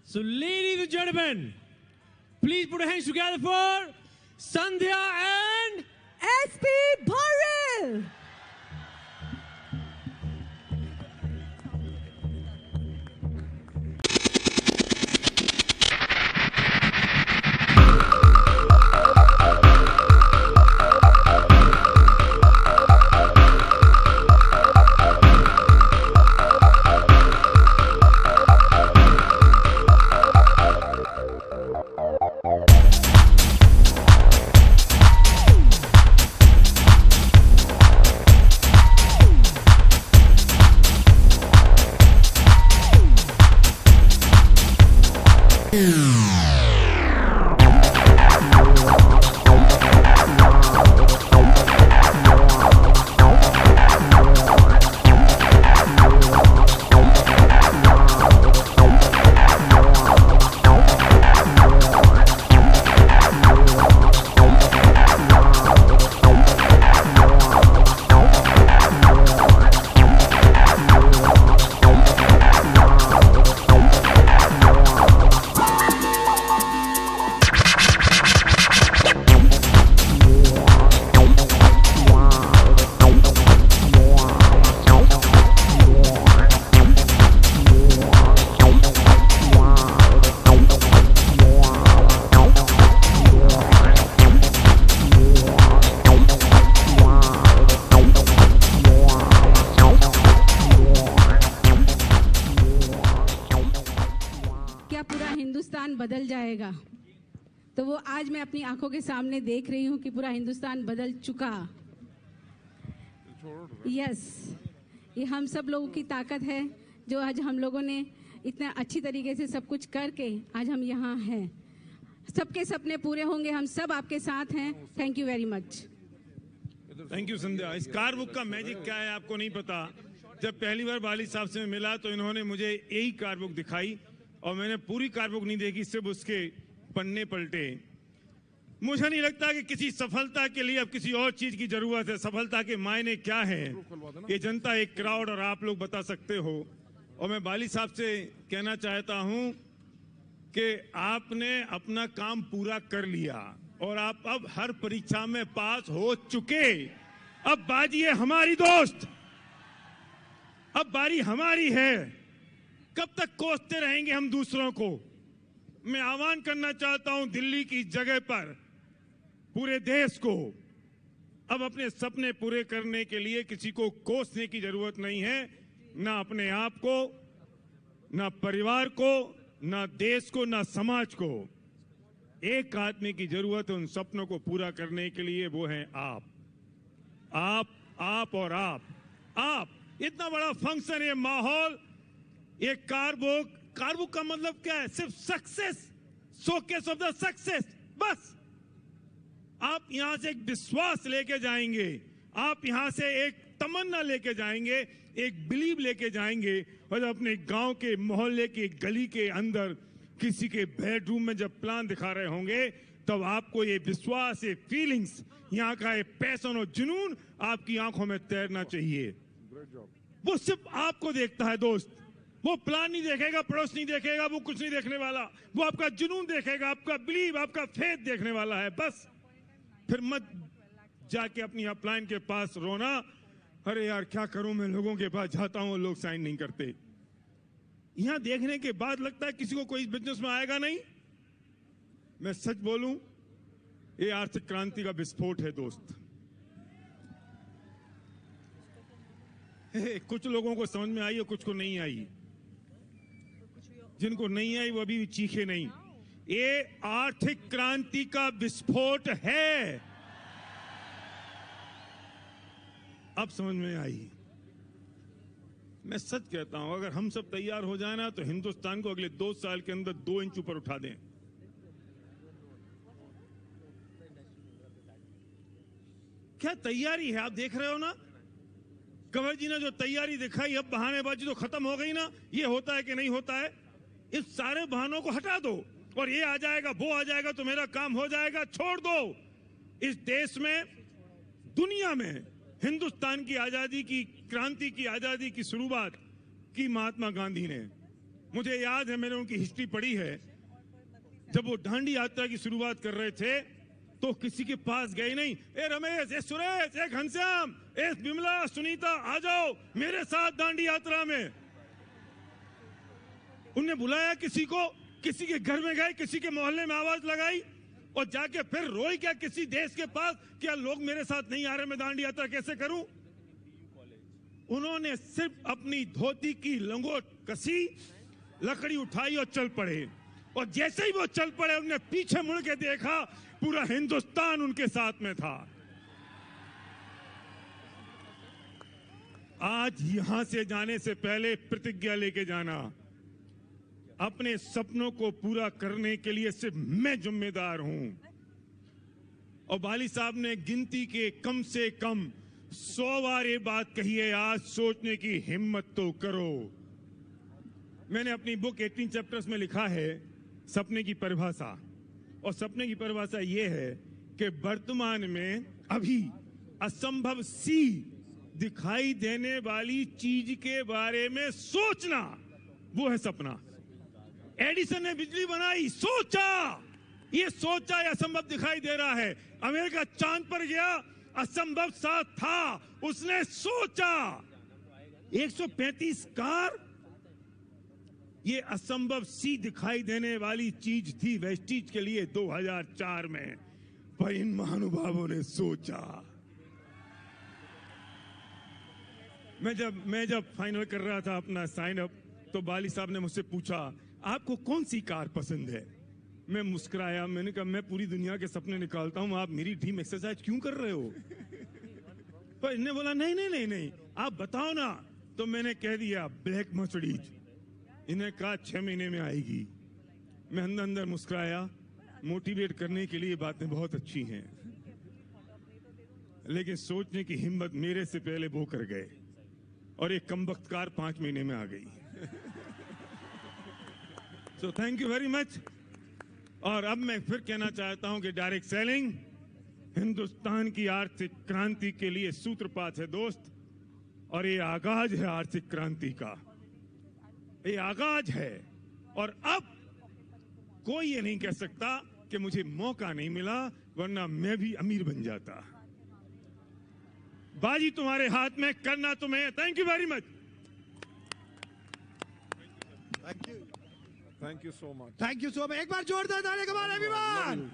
So, ladies and gentlemen, please put your hands together for Sandhya and SP Bharil. Hindustan बदल जाएगा? तो वो आज मैं अपनी आंखों के सामने देख रही हूँ कि पूरा हिंदुस्तान बदल चुका। यस, ये हम सब लोगों की ताकत है जो आज हम लोगों ने इतना अच्छी तरीके से सब कुछ करके आज हम यहाँ हैं। सबके सपने पूरे होंगे, हम सब आपके साथ हैं। Thank you very much. Thank you Sandhya. इस कार बुक का मैजिक क्या है आपको नहीं पता। जब पहली बार वाली साहब से मैं मिला तो इन्होंने मुझे यही कार बुक दिखाई और मैंने पूरी कार बुक नहीं देखी, सिर्फ उसके पन्ने पलटे। मुझे नहीं लगता कि किसी सफलता के लिए अब किसी और चीज की जरूरत है। सफलता के मायने क्या है ये जनता, एक क्राउड और आप लोग बता सकते हो। और मैं बाली साहब से कहना चाहता हूं कि आपने अपना काम पूरा कर लिया और आप अब हर परीक्षा में पास हो चुके। अब बाजी है हमारी दोस्त, अब बारी हमारी है। कब तक कोसते रहेंगे हम दूसरों को? मैं आह्वान करना चाहता हूं दिल्ली की जगह पर पूरे देश को, अब अपने सपने पूरे करने के लिए किसी को कोसने की जरूरत नहीं है। ना अपने आप को, ना परिवार को, ना देश को, ना समाज को। एक आदमी की जरूरत है उन सपनों को पूरा करने के लिए, वो है आप। आप और आप। इतना बड़ा फंक्शन, ये माहौल, ये कार बुक का मतलब क्या है? सिर्फ success, showcase of the success. बस आप यहां से एक विश्वास लेके जाएंगे, आप यहां से एक तमन्ना लेके जाएंगे, एक बिलीव लेके जाएंगे। और जब अपने गांव के मोहल्ले के गली के अंदर किसी के बेडरूम में जब प्लान दिखा रहे होंगे, तब आपको ये विश्वास, ये फीलिंग्स, यहाँ का ये पैशन और जुनून आपकी आंखों में तैरना चाहिए। वो सिर्फ आपको देखता है दोस्त, वो प्लान नहीं देखेगा, पड़ोस नहीं देखेगा, वो कुछ नहीं देखने वाला। वो आपका जुनून देखेगा, आपका बिलीव, आपका फेथ देखने वाला है। बस फिर मत जाके अपनी अपलाइन के पास रोना, अरे यार क्या करूं, मैं लोगों के पास जाता हूं, लोग साइन नहीं करते। यहां देखने के बाद लगता है किसी को कोई बिजनेस में आएगा नहीं। मैं सच बोलूं, ये आर्थिक क्रांति का विस्फोट है दोस्त। कुछ लोगों को समझ में आई और कुछ को नहीं आई। जिनको नहीं आई वो अभी चीखे नहीं। ये आर्थिक क्रांति का विस्फोट है। अब समझ में आई। मैं सच कहता हूं, अगर हम सब तैयार हो जाए ना तो हिंदुस्तान को अगले 2 साल के अंदर 2 इंच ऊपर उठा दें। क्या तैयारी है, आप देख रहे हो ना। कंवर जी ने जो तैयारी दिखाई, अब बहानेबाजी तो खत्म हो गई ना। ये होता है कि नहीं होता है? इस सारे बहानों को हटा दो और ये आ जाएगा, वो आ जाएगा तो मेरा काम हो जाएगा, छोड़ दो। इस देश में, दुनिया में हिंदुस्तान की आजादी की, क्रांति की, आजादी की शुरुआत की महात्मा गांधी ने। मुझे याद है, मैंने उनकी हिस्ट्री पढ़ी है। जब वो दांडी यात्रा की शुरुआत कर रहे थे तो किसी के पास गए नहीं, ए रमेश, ए सुरेश, ए घनश्याम, ए बिमला, सुनीता, आ जाओ मेरे साथ दांडी यात्रा में। उन्हें बुलाया किसी को, किसी के घर में गए, किसी के मोहल्ले में आवाज लगाई और जाके फिर रोई क्या किसी देश के पास, क्या लोग मेरे साथ नहीं आ रहे, मैं दांडी यात्रा कैसे करूं? उन्होंने सिर्फ अपनी धोती की लंगोट कसी, लकड़ी उठाई और चल पड़े। और जैसे ही वो चल पड़े, उन्होंने पीछे मुड़ के देखा, पूरा हिंदुस्तान उनके साथ में था। आज यहां से जाने से पहले प्रतिज्ञा लेके जाना, अपने सपनों को पूरा करने के लिए सिर्फ मैं जिम्मेदार हूं। और बाली साहब ने गिनती के कम से कम 100 बार ये बात कही है, आज सोचने की हिम्मत तो करो। मैंने अपनी बुक 18 चैप्टर्स में लिखा है सपने की परिभाषा, और सपने की परिभाषा ये है कि वर्तमान में अभी असंभव सी दिखाई देने वाली चीज के बारे में सोचना, वो है सपना। एडिसन ने बिजली बनाई, सोचा, ये सोचा, ये असंभव दिखाई दे रहा है। अमेरिका चांद पर गया, असंभव सा था, उसने सोचा। 135 कार, ये असंभव सी दिखाई देने वाली चीज थी वेस्टीज के लिए 2004 में, पर इन महानुभावों ने सोचा। मैं जब फाइनल कर रहा था अपना साइन अप, तो बाली साहब ने मुझसे पूछा, आपको कौन सी कार पसंद है? मैं मुस्कुराया, मैंने कहा मैं पूरी दुनिया के सपने निकालता हूं, आप मेरी टीम एक्सरसाइज क्यों कर रहे हो? पर इन्हें बोला नहीं नहीं नहीं नहीं, आप बताओ ना। तो मैंने कह दिया ब्लैक मर्सिडीज। इन्हें कहा 6 महीने में आएगी। मैं अंदर अंदर मुस्कुराया, मोटिवेट करने के लिए बातें बहुत अच्छी हैं, लेकिन सोचने की हिम्मत मेरे से पहले वो कर गए, और एक कमबख्त कार 5 महीने में आ गई। So thank you very much. और अब मैं फिर कहना चाहता हूं कि डायरेक्ट सेलिंग हिंदुस्तान की आर्थिक क्रांति के लिए सूत्रपात है दोस्त, और ये आगाज है आर्थिक क्रांति का, ये आगाज है। और अब कोई ये नहीं कह सकता कि मुझे मौका नहीं मिला, वरना मैं भी अमीर बन जाता। बाजी तुम्हारे हाथ में, करना तुम्हें। Thank you very much. Thank you so much. एक बार जोरदार ताली कमाल एवरीवन।